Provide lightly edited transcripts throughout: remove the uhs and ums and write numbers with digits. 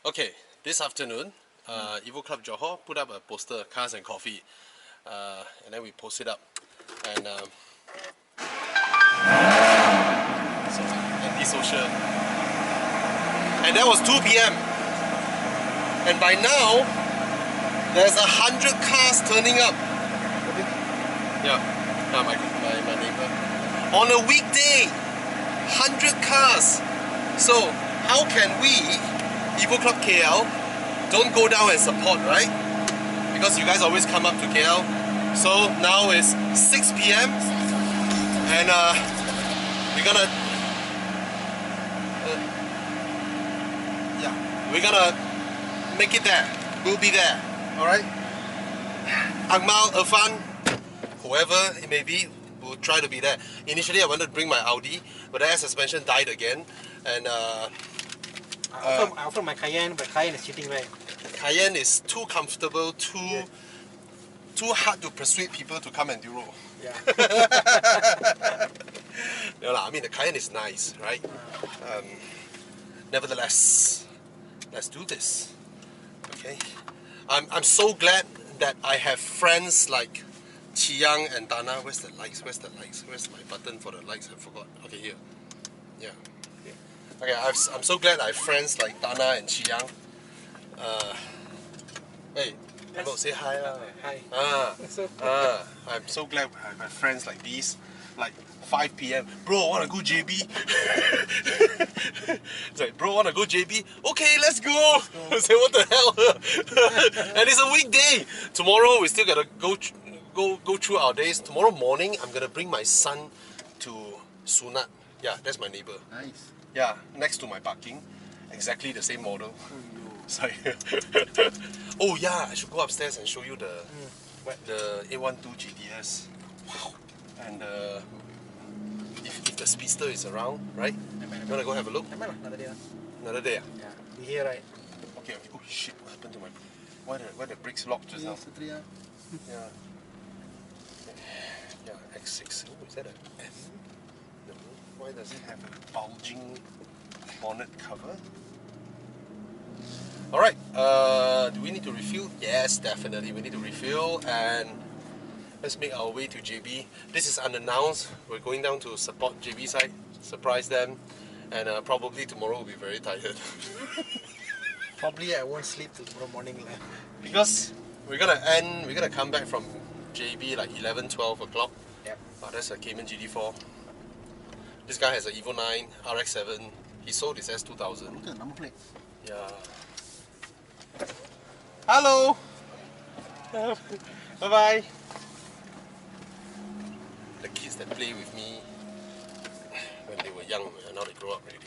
Okay, this afternoon, Evo Club Johor put up a poster, Cars and Coffee, and then we post it up. And so anti-social. And that was 2 p.m. And by now, there's 100 cars turning up. Yeah, my neighbor. On a weekday, 100 cars. So how can we, Evo Club KL, don't go down and support, right? Because you guys always come up to KL. So now it's 6 p.m. and we're gonna make it there. We'll be there. Alright? Akmal, Irfan, whoever it may be, will try to be there. Initially I wanted to bring my Audi, but the air suspension died again. And I offer my Cayenne, but Cayenne is cheating, right? Cayenne is too comfortable, too hard to persuade people to come and Enduro. Yeah. No, I mean the Cayenne is nice, right? Nevertheless, let's do this. Okay. I'm so glad that I have friends like Chiang and Dana. Where's the likes? Where's my button for the likes? I forgot. Okay, here. Yeah. Okay, I'm so glad I have friends like Dana and Chiang. Hey, hello, say hi lah. Hi. I'm so glad I have friends like these. Like 5 p.m. Bro, wanna go JB? It's like, bro, wanna go JB? Okay, let's go. I say, what the hell? And it's a weekday. Tomorrow we still gotta go through our days. Tomorrow morning I'm gonna bring my son to Sunat. Yeah, that's my neighbor. Nice. Yeah, next to my parking. Exactly the same model. Sorry. Oh yeah, I should go upstairs and show you the A12 GTS. Wow. And if the Speedster is around, right? You wanna go have a look? Another day. Another day? Yeah. Be here, right? Okay. Oh shit! What happened to my? Why the brakes locked just now? Yeah. Yeah. X6. Oh, is that a M? No. Why does it have a bulging bonnet cover? Alright, do we need to refuel? Yes, definitely we need to refuel, and let's make our way to JB. This is unannounced. We're going down to support JB side, surprise them, and probably tomorrow we'll be very tired. Probably I won't sleep till tomorrow morning. Because we're gonna come back from JB like 11, 12 o'clock. Yep. That's a Cayman GT4. This guy has an Evo 9, RX-7. He sold his S2000. Look at the number plate. Yeah. Hello. Bye bye. The kids that play with me when they were young, now they grow up already.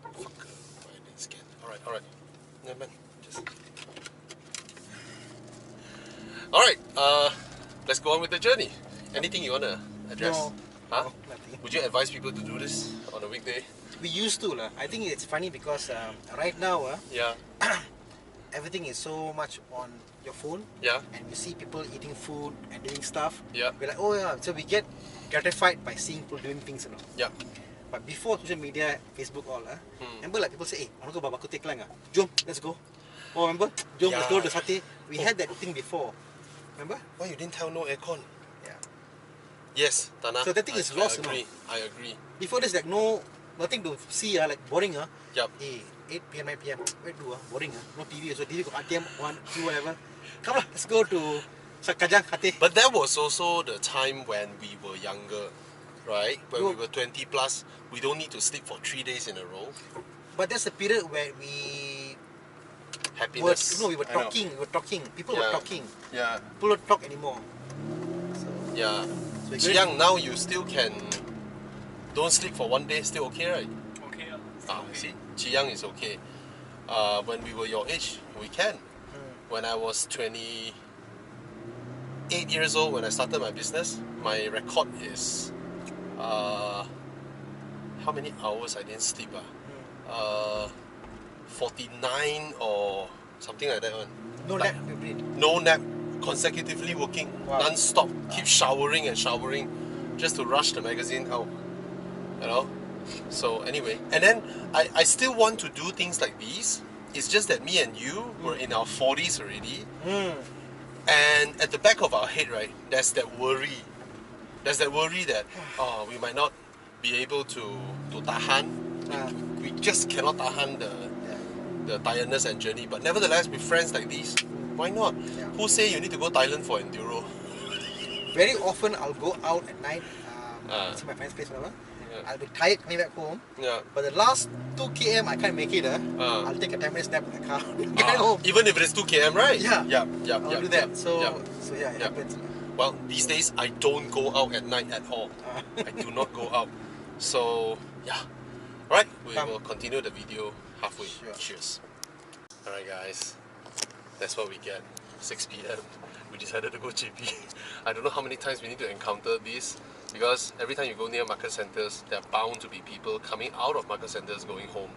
Fuck. I didn't scan. Alright. Never mind. Alright, let's go on with the journey. Anything you wanna address? No. Huh? No, nothing. Would you advise people to do this on a weekday? We used to. I think it's funny because right now Yeah. everything is so much on your phone. Yeah. And we see people eating food and doing stuff. Yeah. We're like, oh yeah. So we get gratified by seeing people doing things, you know. Yeah. But before social media, Facebook all, remember like people say, hey, I want to go Babaku Teklang. Jom, let's go. Oh, remember? Jom, let's go to Satay. We had that thing before. Remember? Why you didn't tell no aircon? Yeah. Yes, Tana. So that thing is lost, I agree. Before this, like nothing to see, like boring. Yup. Hey, 8 p.m., 9 p.m. Where do? Boring. No TV. So TV got ATM, 1, 2, whatever. Come on, let's go to Kajang, Hatay. But that was also the time when we were younger, right? When we were 20 plus, we don't need to sleep for 3 days in a row. But that's the period where we Happiness. we were talking. People were talking. Yeah. People don't talk anymore. So, Yeah. so Chiang, now you still can don't sleep for 1 day, still okay, right? Okay. See, Chiang is okay. When we were your age, we can. When I was 28 years old, when I started my business, my record is how many hours I didn't sleep? 49 or something like that one. No like, nap, no nap, consecutively working, Wow. non-stop, keep showering and showering, just to rush the magazine out. You know? So anyway, and then I still want to do things like these. It's just that me and you were in our 40s already. And at the back of our head, right, there's that worry. There's that worry that, oh, we might not be able to tahan. We just cannot tahan the tiredness and journey. But nevertheless, with friends like these, why not? Who say you need to go Thailand for enduro? Very often I'll go out at night, see my friend's place, whatever. I'll be tired coming back home. But the last 2 km I can't make it. I'll take a 10-minute nap in the car. Get home. Even if it is 2 km, right? Yeah. I'll do that. So yeah, it happens. Well, these days I don't go out at night at all. I do not go out. So yeah. Alright, we will continue the video halfway. Sure. Cheers. Alright guys, that's what we get. 6 PM. We decided to go JB. I don't know how many times we need to encounter this, because every time you go near market centers, there are bound to be people coming out of market centers going home.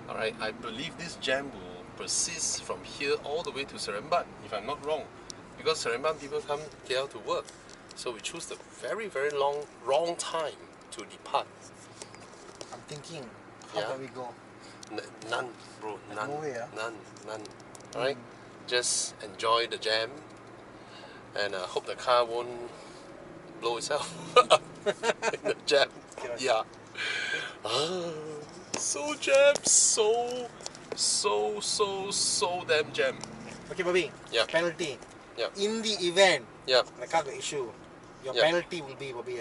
Alright, I believe this jam will persist from here all the way to Seremban, if I'm not wrong. Because Seremban people come KL to work. So we choose the very, very wrong time to depart. I'm thinking, how can we go? None, bro. None. No way, None. Alright? Just enjoy the jam and hope the car won't blow itself up in the jam. Yeah. So jam. So damn jam. Okay, Bobby. Penalty. In the event the car got issue, your penalty will be, Bobby,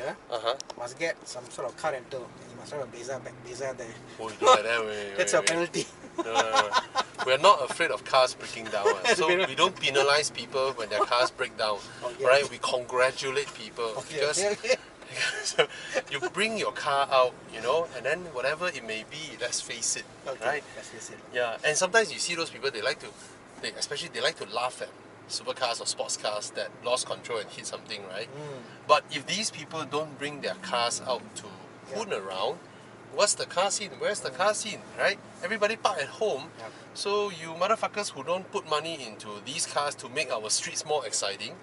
must get some sort of car rental. You must have a Beza there. Oh, you do like that? That's your penalty. No. We're not afraid of cars breaking down. So we don't penalize people when their cars break down. Right? We congratulate people. Because you bring your car out, you know, and then whatever it may be, let's face it. Right? Let's face it. Yeah. And sometimes you see those people, they like to laugh at supercars or sports cars that lost control and hit something, right? But if these people don't bring their cars out to hoon around, what's the car scene? Where's the car scene, right? Everybody park at home. So you motherfuckers who don't put money into these cars to make our streets more exciting,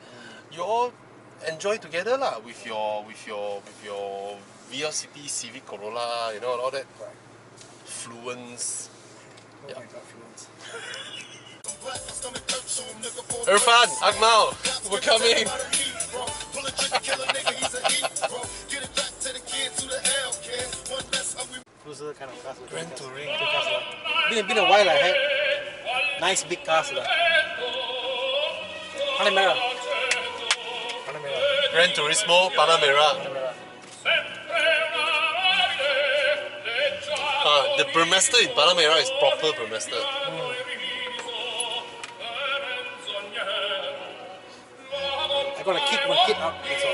you all enjoy together lah with your VLCT Civic Corolla, you know, all that fluence. Oh my God, fluence. Irfan, Akmal, we're coming. Cruiser kind of cars. Gran Touring. Been a while I had nice big cars. Panamera. Gran Turismo Panamera. The Burmester in Panamera is proper Burmester. I gotta kick one kid up, that's all.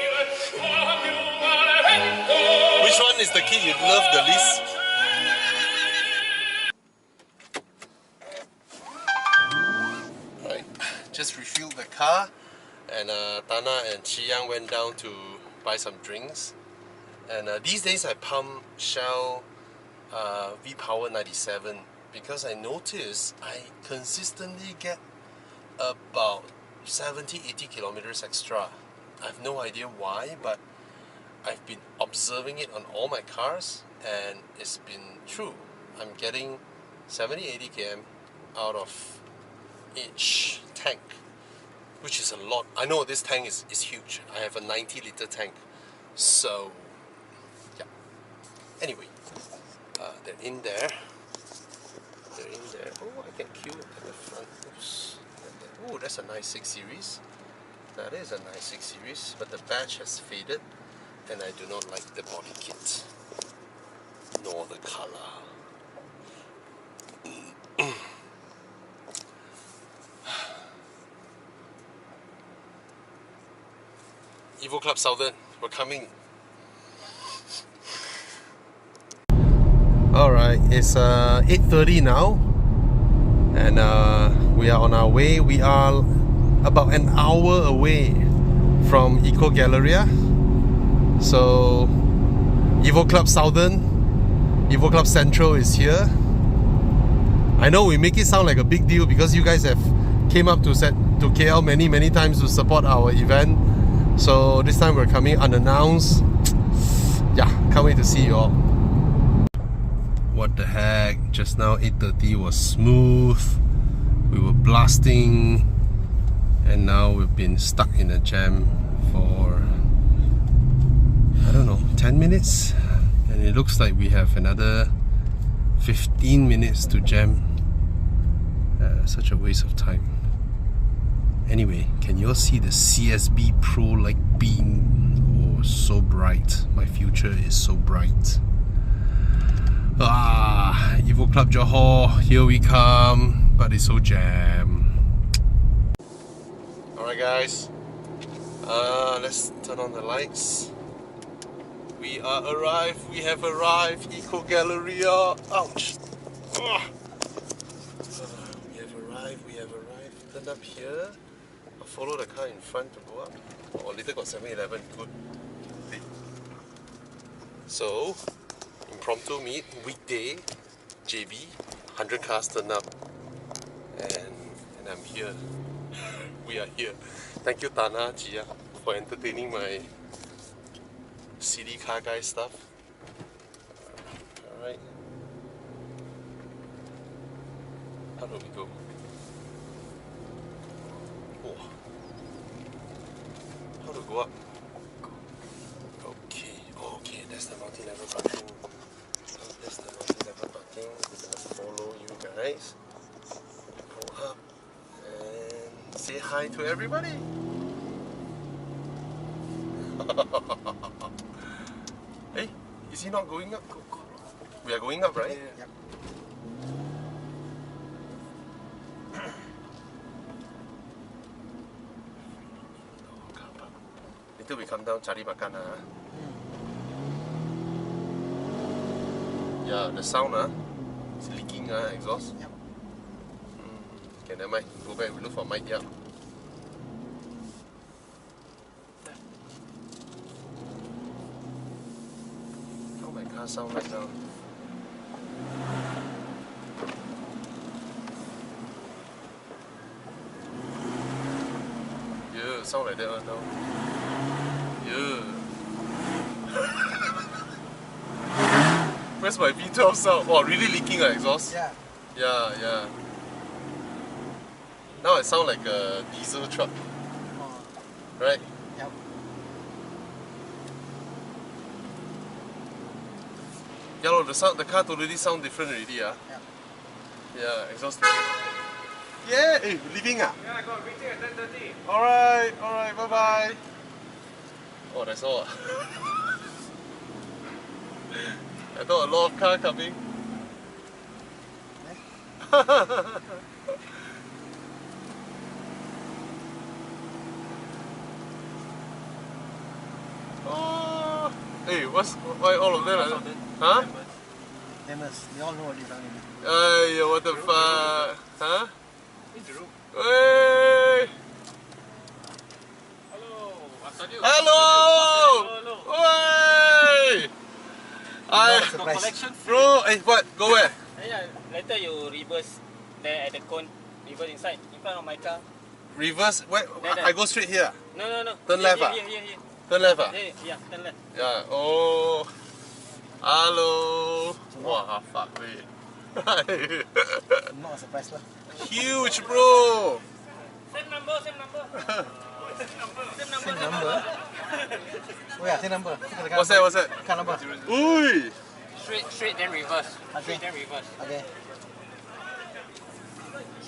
Which one is the kid you love the least? Right, just refilled the car, and Tana and Chi Yang went down to buy some drinks. And these days I pump Shell V-Power 97 because I notice I consistently get about 70-80 kilometers extra. I have no idea why, but I've been observing it on all my cars and it's been true. I'm getting 70-80 km out of each tank, which is a lot. I know this tank is huge. I have a 90-liter tank. So, yeah. Anyway, they're in there. Oh, I can queue at the front. Oops. Oh, that's a nice 6 Series. That is a nice 6 Series, but the badge has faded and I do not like the body kit nor the color. Evo Club Southern, we're coming. Alright, it's 8:30 now and we are on our way. We are about an hour away from Eco Galleria. So Evo Club Southern, Evo Club Central is here. I know we make it sound like a big deal because you guys have came up to KL many times to support our event. So this time we're coming unannounced. Yeah, can't wait to see you all. What the heck? Just now 8:30 was smooth. We were blasting, and now we've been stuck in a jam for, I don't know, 10 minutes, and it looks like we have another 15 minutes to jam. Such a waste of time. Anyway, can you all see the CSB Pro light beam? Oh, so bright. My future is so bright. Evo Club Johor, here we come, but it's so jam. Alright guys, let's turn on the lights. We have arrived, Eco Galleria. Ouch! We have arrived. Turn up here. I'll follow the car in front to go up. Oh, later got 7-Eleven, good. So, impromptu meet, weekday, JB, 100 cars turn up, and I'm here. We are here. Thank you Tana, Jia, for entertaining my city car guy stuff. Alright. How do we go? Oh. How to go up? Okay, that's the multi-level parking. That's the multi-level parking. We're gonna follow you guys. Go up and say hi to everybody. Hey, is he not going up? Go. We are going up, right? Yep. Later we come down, cari makan. Yeah, the sound it's leaking exhaust. Yep. Okay, never mind. Go back, we look for mic. Yeah. How my car sound right now? Yeah, sound like that one now. Yeah. Where's my V12 sound? Oh, really leaking exhaust? Yeah. Yeah. Now it sounds like a diesel truck. Right? Yep. Yeah, look, the car totally sound different already. Yep. Yeah, exhaust different. Yeah, hey, leaving Yeah, I got meeting at 10:30. Alright, bye bye. Oh, that's all. I thought a lot of car coming. Oh, hey, why all of them? Huh? Famous. They all know what they're talking about. Hey, what the fuck? Huh? In the room. Hey! Hello. Hello! Hey! Surprise. Bro, hey, what? Go where? Yeah, later you reverse there at the cone. Reverse inside, in front of my car. Reverse? Where? There. I go straight here. No. Turn left, Here. Turn left, Yeah, turn left. Yeah. Oh. Hello. Wow, fuck me. Not a surprise lah. Huge, bro. Same number. Same number. Oh yeah, same number. What's that? Car number. Ui. Straight then reverse. Okay. Straight then reverse. Okay.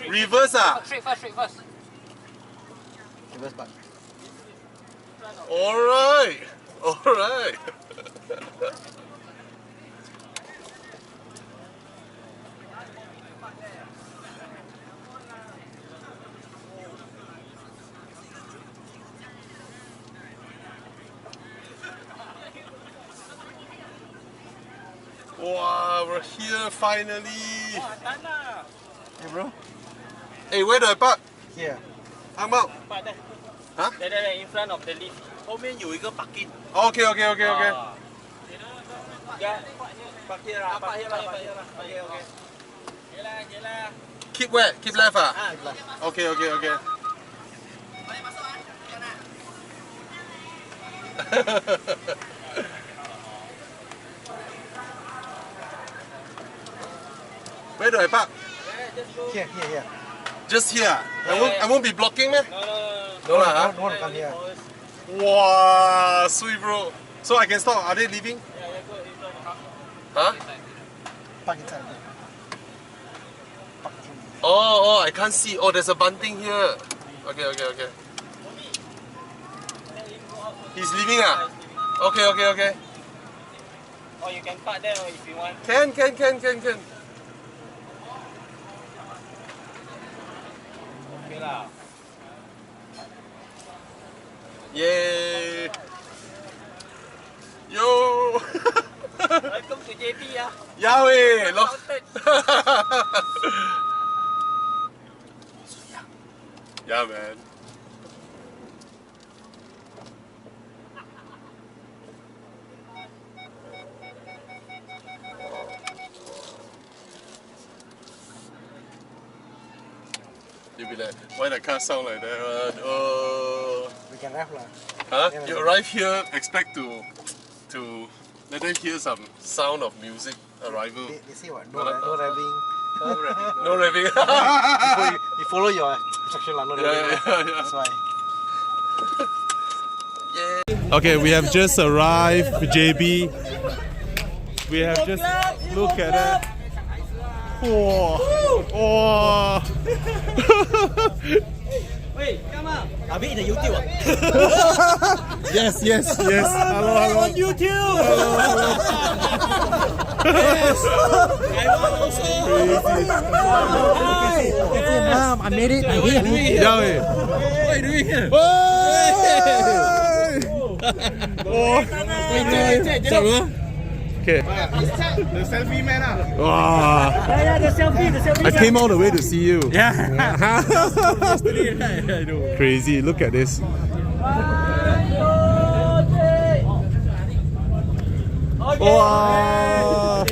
Reverse Straight first. Reverse back. Alright. Wow, we're here finally. Tana. Hey bro. Hey, where do I park? Here. I'm out. Park there. Huh? There, in front of the lift. 后面有一个 parking. Okay. Yeah, park here lah. Okay. Yelah. Keep where? Keep left Left. Okay. Where do I park? Here. Just here. I won't be blocking, man. No. No lah. No one come here. Wow, sweet bro. So I can stop. Are they leaving? Yeah, go in front of the house. Huh? Park inside. Oh, I can't see. Oh, there's a bunting here. Okay. He's leaving ah? Okay. Or you can park there if you want. Can. Okay lah. Yay! Yo! Welcome to JB ah. Yahweh! Yeah, man. You'll be like, why the car sound like that? Oh. We can have lah. Huh? Yeah, You arrive here, expect to let them hear some sound of music arrival. They say what? No revving. No revving. You follow your instruction lah. No revving. Yeah. That's why. Okay, we have just arrived, JB. We have just look at it. Wow. Wait, come on. Are we in the YouTube? Yes. Hello. On YouTube. Hey, Mom, I made it. I'm here. Yahweh. What are you doing here? Okay. The selfie man ah. Wow. Yeah, the selfie. I came all the way to see you. Yeah. I know. Crazy. Look at this. Wow.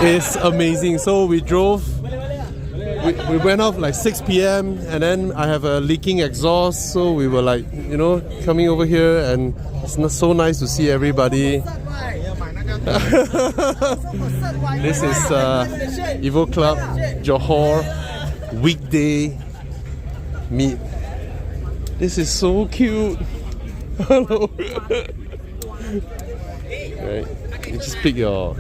It's amazing. So we drove. We went off like 6 p.m. and then I have a leaking exhaust, so we were like, coming over here, and it's not so nice to see everybody. This is Evo Club Johor weekday meet. This is so cute. Hello. Right. You just pick your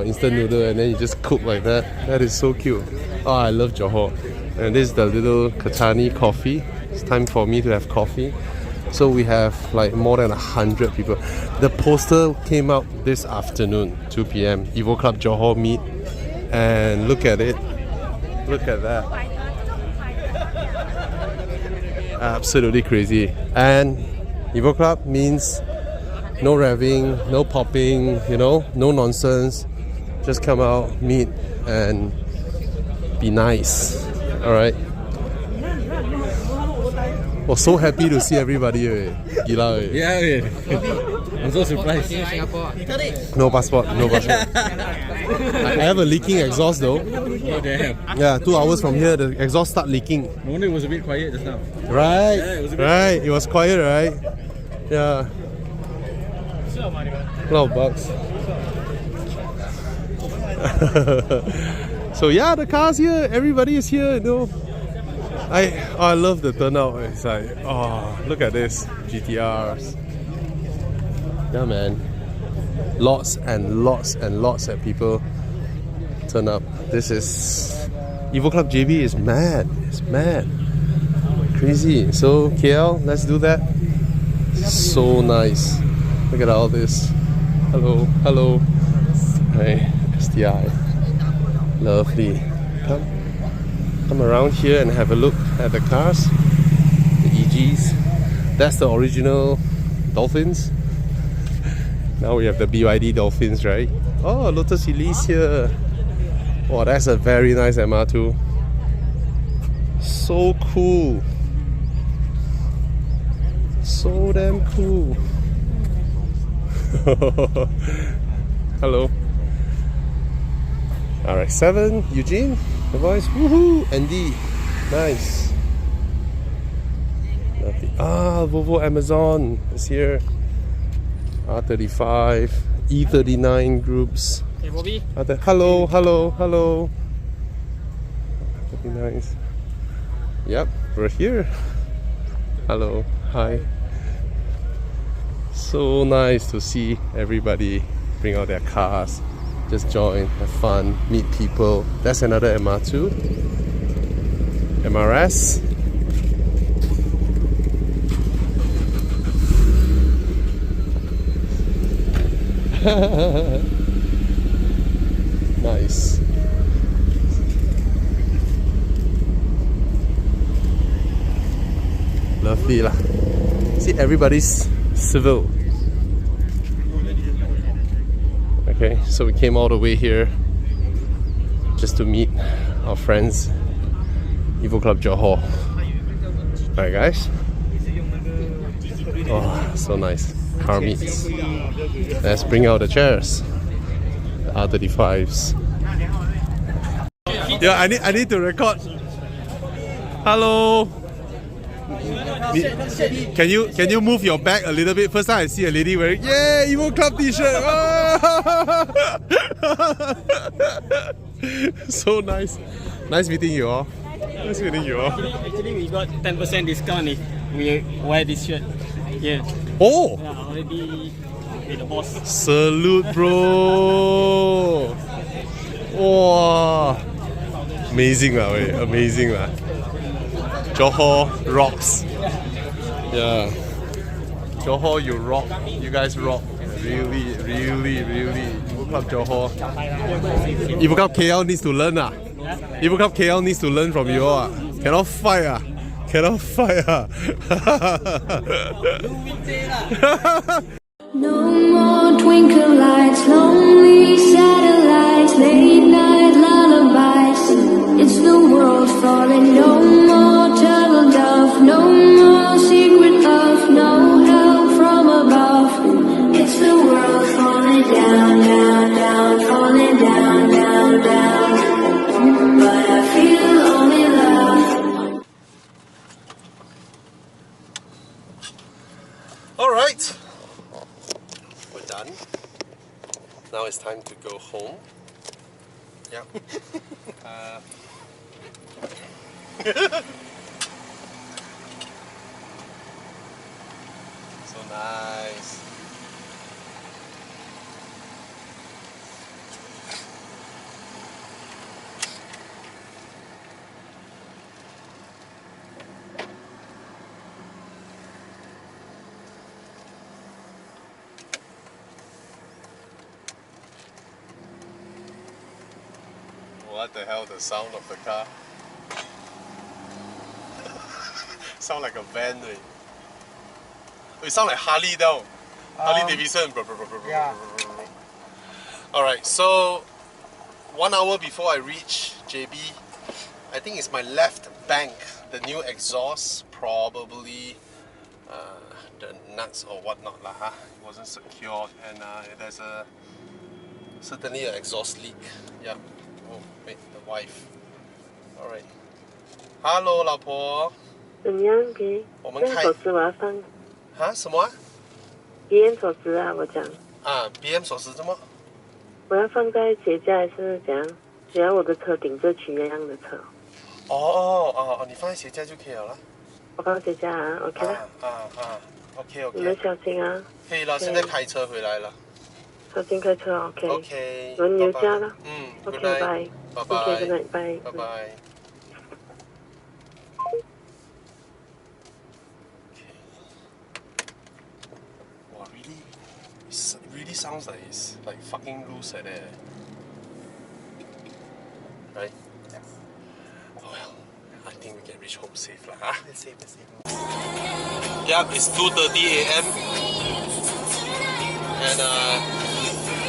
instant noodle and then you just cook like that. That is so cute. Oh, I love Johor. And this is the little Katani coffee. It's time for me to have coffee. So we have like more than 100 people. The poster came out this afternoon, 2 p.m. Evo Club Johor meet. And look at it. Look at that. Absolutely crazy. And Evo Club means no revving, no popping, no nonsense. Just come out, meet, and be nice. Alright? Was so happy to see everybody. Gila. Yeah. I'm so surprised. No passport. I have a leaking exhaust though. Oh, damn. Yeah, 2 hours from here, the exhaust start leaking. No wonder it was a bit quiet just now. Right? Yeah, it was a bit Right. It was quiet, right? Yeah. A lot of bugs. So yeah, the car's here. Everybody is here. I love the turnout. It's like, look at this GTRs. Yeah, man. Lots and lots of people turn up. This is Evo Club JB is mad. It's mad. Crazy. So KL, let's do that. So nice. Look at all this. Hello. Hey, STI. Lovely. Come around here and have a look at the cars. The EGs. That's the original Dolphins. Now we have the BYD Dolphins, right? Oh, Lotus Elise here. Oh, that's a very nice MR2. So cool. So damn cool. Hello. RX-7, Eugene, the voice, woohoo, Andy, nice. Lovely. Volvo Amazon is here. R35, E39 groups, Hey, Bobby. Hello, hello, hello. Very nice. Yep, we're here. Hello, hi. So nice to see everybody bring out their cars, just join, have fun, meet people. That's another MR2. MRS. Nice. Lovely lah. See, everybody's civil. Okay, so we came all the way here just to meet our friends, Evo Club Johor. Alright guys. Oh, so nice. Car meets. Let's bring out the chairs. The R35s. Yeah, I need to record. Hello. Can you move your back a little bit? First time I see a lady wearing Evo Club t-shirt. So nice. Nice meeting you all. Nice meeting you all. Actually we got 10% discount if we wear this shirt. Yeah. Oh! Yeah, already with the boss. Salute, bro! Wow! Amazing lah, amazing lah. Johor rocks. Yeah. Johor, you rock. You guys rock. Really, really, really. Evo Club Johor. Evo Club KL needs to learn ah. Evo Club KL needs to learn from you all. Cannot fight ah. Cannot fight ah. No more twinkle lights, lonely satellites, late night lullabies. It's the world falling. No more turtle dove, no more secret love, no help from above. It's the world falling down, down, down, falling down, down, down. But I feel only love. All right. We're done. Now it's time to go home. Yeah. So nice. What the hell, the sound of the car? Sound like a van. It sound like Harley now. Harley Davidson. Yeah. Alright, so 1 hour before I reach JB, I think it's my left bank. The new exhaust, probably the nuts or whatnot lah. It wasn't secured, and there's certainly an exhaust leak. Yeah. Oh, wait, the wife. Alright. Hello, 老婆。怎么样？给我们开手指我要放啊？什么啊？ BM 手指啊，我讲啊 ，BM 手势怎么？我要放在鞋架还是怎样？只要我的车顶着取那样的车。哦，你放在鞋架就可以了啦。我放鞋架啊 ，OK 了。OK。你们小心啊。可以了，现在开车回来了。小心开车 ，OK。OK。轮流加了。OK， 拜拜。拜拜。 OK， good night， 拜。拜拜。Wow, really sounds like it's like fucking loose like that. Right? Yes. Oh well, I think we can reach home safe lah. Huh? It's safe, it's safe. Yep, it's 2:30 a.m. and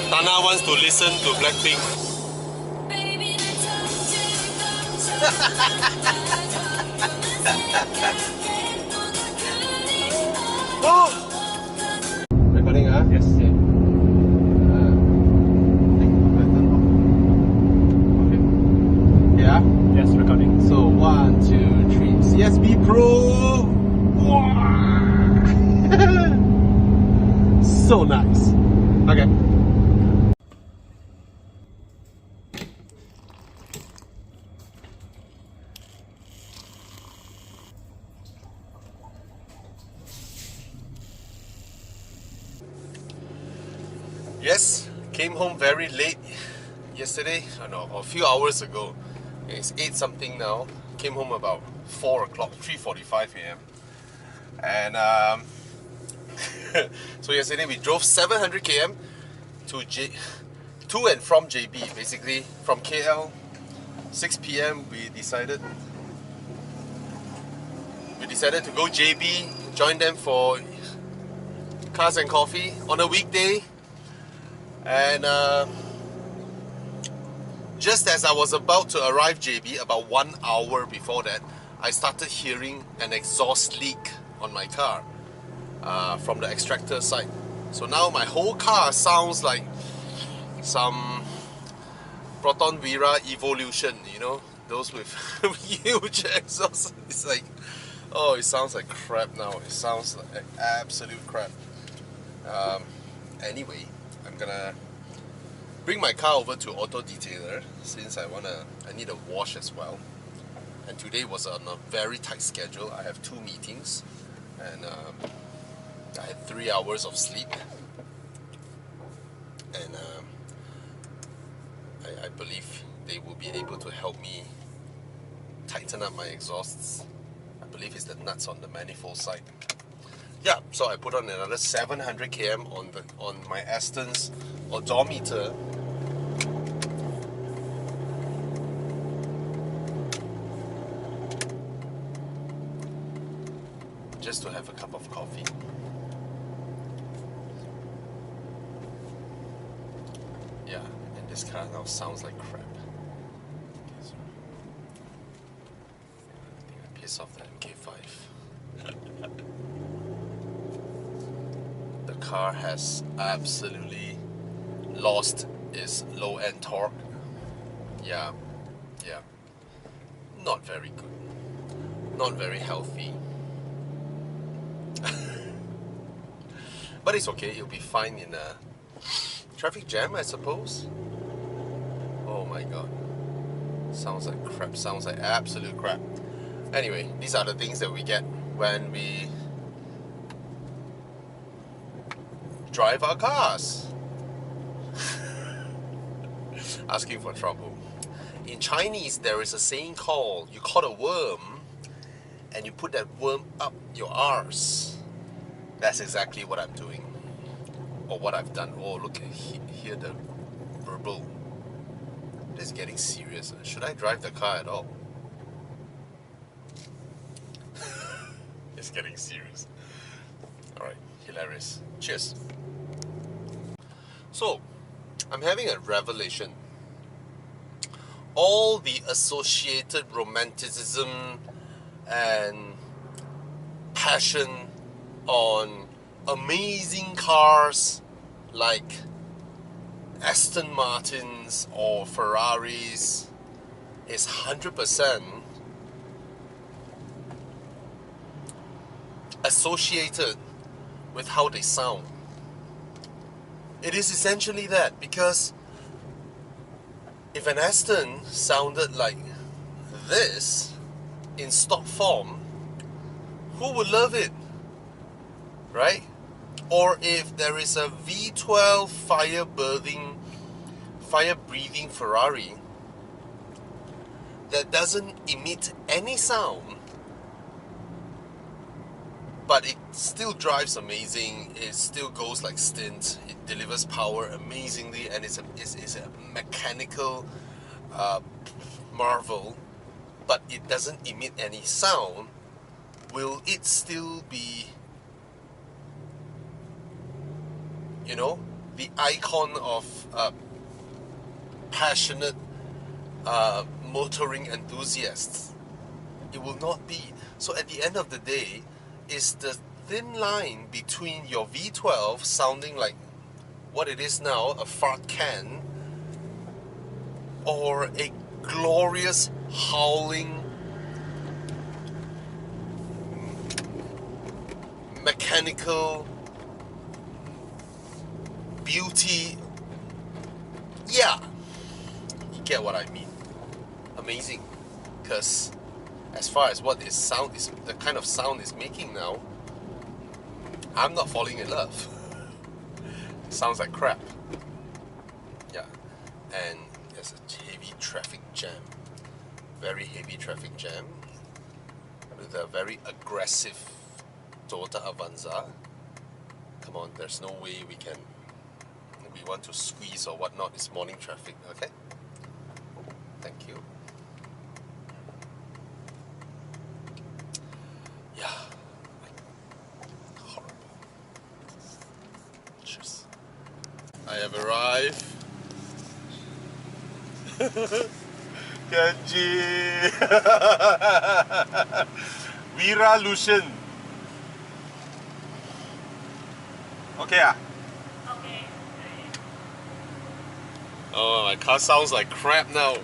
Tana wants to listen to Blackpink. Oh! Recording, huh? Yes. Yeah. Yes, recording. So 1, 2, 3. CSB Pro. So nice. Okay. Came home very late yesterday, no, a few hours ago. It's 8 something now. Came home about 4 o'clock, 3:45 a.m. And so yesterday we drove 700 km to and from JB, basically from KL. 6 p.m. we decided to go JB, join them for cars and coffee on a weekday. And just as I was about to arrive JB, about 1 hour before that, I started hearing an exhaust leak on my car from the extractor side. So now my whole car sounds like some Proton Vira Evolution, you know, those with huge exhaust. It's like, oh, it sounds like crap now. It sounds like absolute crap. Anyway, I'm gonna bring my car over to auto detailer since I need a wash as well. And today was on a very tight schedule. I have 2 meetings and I had 3 hours of sleep. And I believe they will be able to help me tighten up my exhausts. I believe it's the nuts on the manifold side. Yeah, so I put on another 700 km on my Aston's odometer. Just to have a cup of coffee. Yeah, and this car now sounds like crap. Okay, so I think I pissed off the MK5. The car has absolutely lost its low-end torque. Yeah. Not very good. Not very healthy. But it's okay, it'll be fine in a traffic jam, I suppose. Oh my god. Sounds like crap, sounds like absolute crap. Anyway, these are the things that we get when we drive our cars. Asking for trouble. In Chinese, there is a saying called, you caught a worm and you put that worm up your arse. That's exactly what I'm doing, or what I've done. Oh, look, hear the verbal. This is getting serious. Should I drive the car at all? It's getting serious. Alright, hilarious. Cheers. So, I'm having a revelation. All the associated romanticism and passion on amazing cars like Aston Martins or Ferraris is 100% associated with how they sound. It is essentially that, because if an Aston sounded like this in stock form, who would love it? Right? Or if there is a V12 fire-breathing Ferrari that doesn't emit any sound, but it still drives amazing, it still goes like stint, it delivers power amazingly, and it's a mechanical marvel, but it doesn't emit any sound, will it still be, you know, the icon of passionate motoring enthusiasts? It will not be. So at the end of the day, it's the thin line between your V12 sounding like what it is now, a fart can, or a glorious howling mechanical beauty. Yeah, you get what I mean. Amazing. Because as far as what this sound is, the kind of sound is making now, I'm not falling in love. It sounds like crap. jam. Very heavy traffic jam with a very aggressive Toyota Avanza. Come on, there's no way we want to squeeze or whatnot. It's morning traffic, okay? Thank you. Yeah. Horrible. Cheers. I have arrived. Kenji. Vira Lucian. Okay ah? Okay. Oh, my car sounds like crap now.